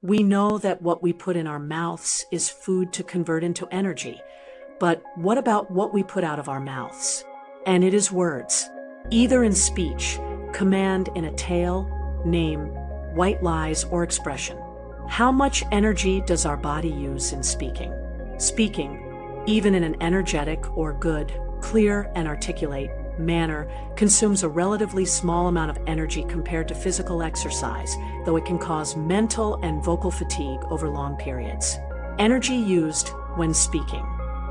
We know that what we put in our mouths is food to convert into energy. But what about what we put out of our mouths? And it is words, either in speech, command in a tale, name, white lies, or expression. How much energy does our body use in speaking? Speaking, even in an energetic or good, clear, and articulate manner, consumes a relatively small amount of energy compared to physical exercise, though it can cause mental and vocal fatigue over long periods. Energy used when speaking.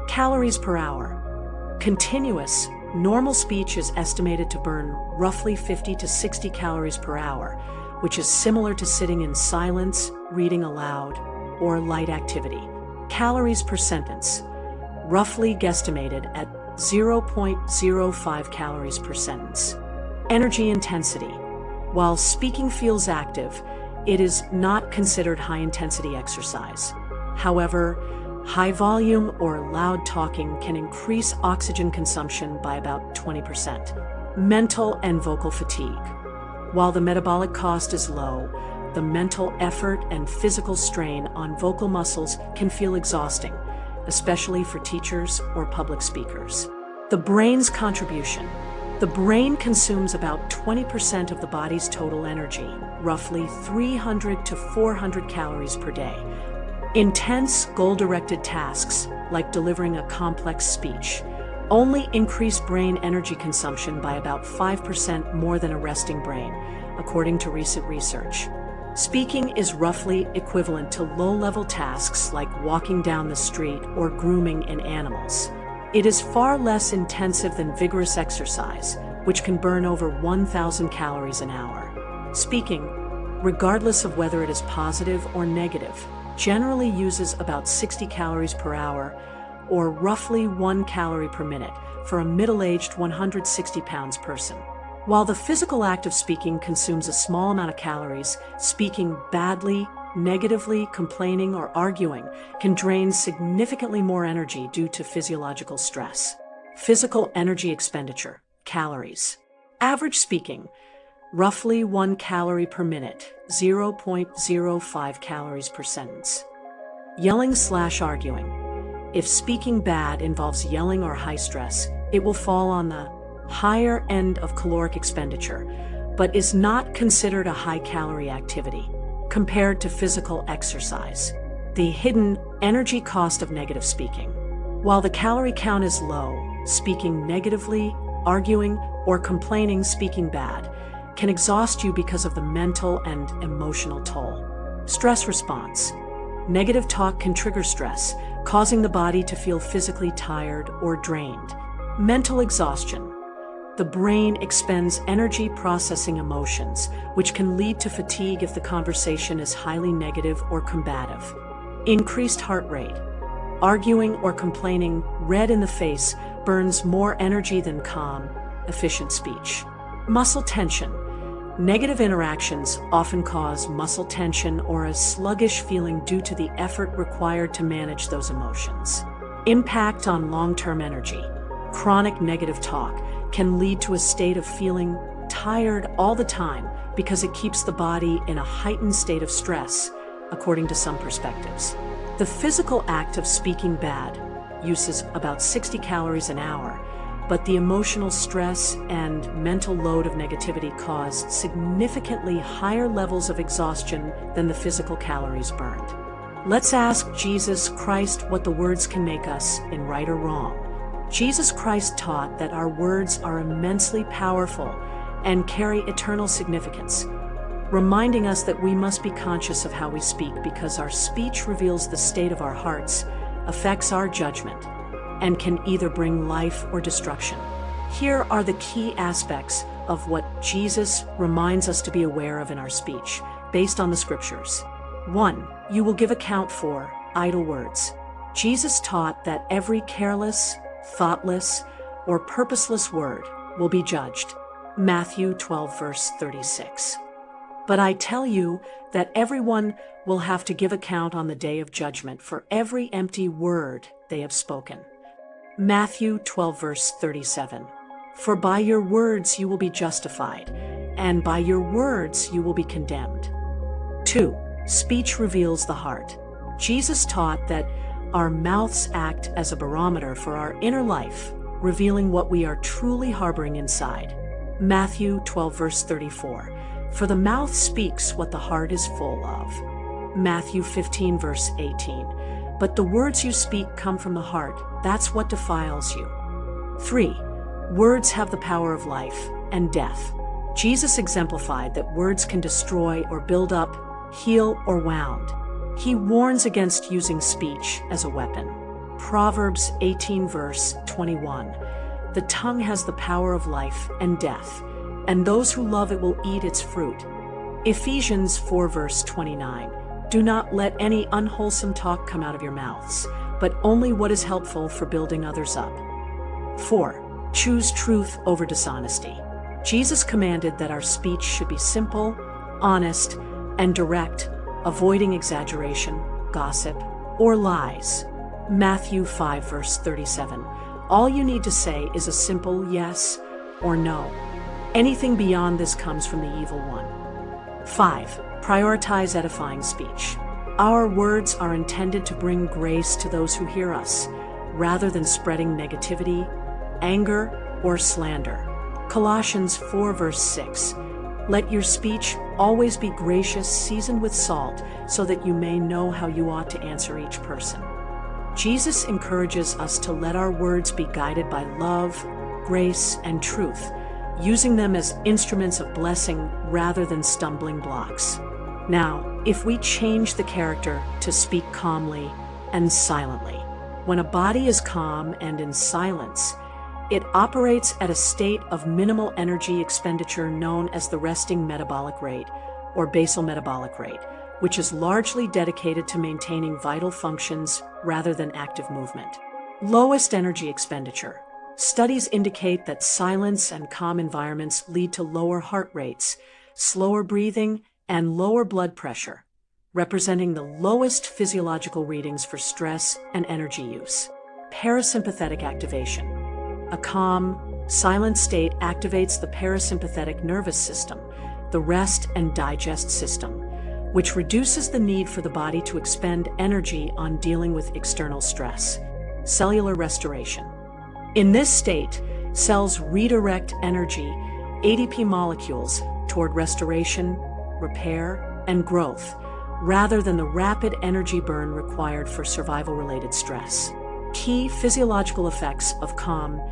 Calories per hour. Continuous, normal speech is estimated to burn roughly 50 to 60 calories per hour, which is similar to sitting in silence, reading aloud, or light activity. Calories per sentence. Roughly guesstimated at 0.05 calories per sentence. Energy intensity. While speaking feels active, it is not considered high-intensity exercise. However, high volume or loud talking can increase oxygen consumption by about 20%. Mental and vocal fatigue. While the metabolic cost is low, the mental effort and physical strain on vocal muscles can feel exhausting, especially for teachers or public speakers. The brain's contribution. The brain consumes about 20% of the body's total energy, roughly 300 to 400 calories per day. Intense, goal-directed tasks, like delivering a complex speech, only increase brain energy consumption by about 5% more than a resting brain, according to recent research. Speaking is roughly equivalent to low-level tasks like walking down the street or grooming in animals. It is far less intensive than vigorous exercise, which can burn over 1,000 calories an hour. Speaking, regardless of whether it is positive or negative, generally uses about 60 calories per hour, or roughly 1 calorie per minute, for a middle-aged 160-pound person. While the physical act of speaking consumes a small amount of calories, speaking badly, negatively, complaining, or arguing can drain significantly more energy due to physiological stress. Physical energy expenditure, calories. Average speaking, roughly 1 calorie per minute, 0.05 calories per sentence. Yelling/arguing. If speaking bad involves yelling or high stress, it will fall on the higher end of caloric expenditure, but is not considered a high-calorie activity compared to physical exercise. The hidden energy cost of negative speaking. While the calorie count is low, speaking negatively, arguing, or complaining speaking bad can exhaust you because of the mental and emotional toll. Stress response. Negative talk can trigger stress, causing the body to feel physically tired or drained. Mental exhaustion. The brain expends energy processing emotions, which can lead to fatigue if the conversation is highly negative or combative. Increased heart rate. Arguing or complaining red in the face burns more energy than calm, efficient speech. Muscle tension. Negative interactions often cause muscle tension or a sluggish feeling due to the effort required to manage those emotions. Impact on long-term energy. Chronic negative talk can lead to a state of feeling tired all the time because it keeps the body in a heightened state of stress, according to some perspectives. The physical act of speaking bad uses about 60 calories an hour, but the emotional stress and mental load of negativity cause significantly higher levels of exhaustion than the physical calories burned. Let's ask Jesus Christ what the words can make us in right or wrong. Jesus Christ taught that our words are immensely powerful and carry eternal significance, reminding us that we must be conscious of how we speak because our speech reveals the state of our hearts, affects our judgment, and can either bring life or destruction. Here are the key aspects of what Jesus reminds us to be aware of in our speech, based on the scriptures. 1. You will give account for idle words. Jesus taught that every careless, thoughtless, or purposeless word will be judged. Matthew 12, verse 36. But I tell you that everyone will have to give account on the day of judgment for every empty word they have spoken. Matthew 12, verse 37. For by your words you will be justified, and by your words you will be condemned. 2. Speech reveals the heart. Jesus taught that our mouths act as a barometer for our inner life, revealing what we are truly harboring inside. Matthew 12 verse 34. For the mouth speaks what the heart is full of. Matthew 15 verse 18. But the words you speak come from the heart. That's what defiles you. 3. Words have the power of life and death. Jesus exemplified that words can destroy or build up, heal or wound. He warns against using speech as a weapon. Proverbs 18 verse 21. The tongue has the power of life and death, and those who love it will eat its fruit. Ephesians 4 verse 29. Do not let any unwholesome talk come out of your mouths, but only what is helpful for building others up. 4. Choose truth over dishonesty. Jesus commanded that our speech should be simple, honest, and direct, avoiding exaggeration, gossip, or lies. Matthew 5 verse 37. All you need to say is a simple yes or no. Anything beyond this comes from the evil one. 5. Prioritize edifying speech. Our words are intended to bring grace to those who hear us, rather than spreading negativity, anger, or slander. Colossians 4 verse 6. Let your speech always be gracious, seasoned with salt, so that you may know how you ought to answer each person. Jesus encourages us to let our words be guided by love, grace, and truth, using them as instruments of blessing rather than stumbling blocks. Now, if we change the character to speak calmly and silently, when a body is calm and in silence, it operates at a state of minimal energy expenditure known as the resting metabolic rate, or basal metabolic rate, which is largely dedicated to maintaining vital functions rather than active movement. Lowest energy expenditure. Studies indicate that silence and calm environments lead to lower heart rates, slower breathing, and lower blood pressure, representing the lowest physiological readings for stress and energy use. Parasympathetic activation. A calm, silent state activates the parasympathetic nervous system, the rest and digest system, which reduces the need for the body to expend energy on dealing with external stress. Cellular restoration. In this state, cells redirect energy, ADP molecules, toward restoration, repair, and growth, rather than the rapid energy burn required for survival-related stress. Key physiological effects of calm/silence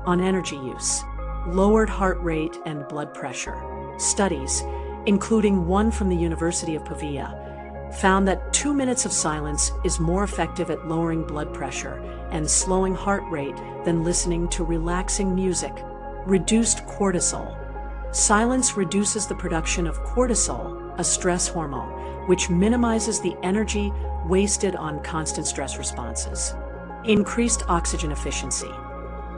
on energy use. Lowered heart rate and blood pressure. Studies, including one from the University of Pavia, found that 2 minutes of silence is more effective at lowering blood pressure and slowing heart rate than listening to relaxing music. Reduced cortisol. Silence reduces the production of cortisol, a stress hormone, which minimizes the energy wasted on constant stress responses. Increased oxygen efficiency.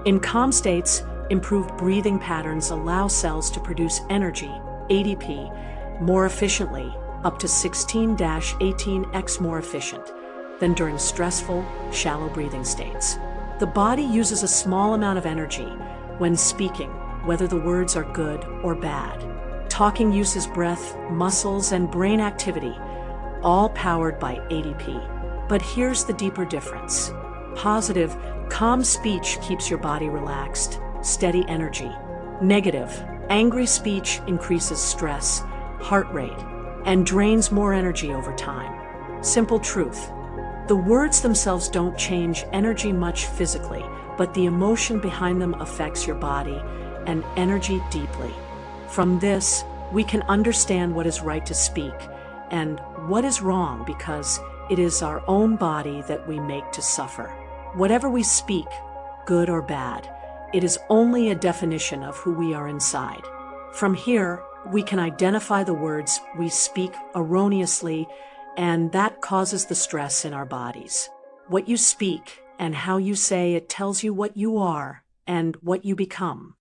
In calm states, improved breathing patterns allow cells to produce energy, ADP, more efficiently, up to 16-18x more efficient than during stressful, shallow breathing states. The body uses a small amount of energy when speaking, whether the words are good or bad. Talking uses breath, muscles, and brain activity, all powered by ADP. But here's the deeper difference. Positive, calm speech keeps your body relaxed, steady energy. Negative, angry speech increases stress, heart rate, and drains more energy over time. Simple truth. The words themselves don't change energy much physically, but the emotion behind them affects your body and energy deeply. From this, we can understand what is right to speak and what is wrong, because it is our own body that we make to suffer. Whatever we speak, good or bad, it is only a definition of who we are inside. From here, we can identify the words we speak erroneously, and that causes the stress in our bodies. What you speak and how you say it tells you what you are and what you become.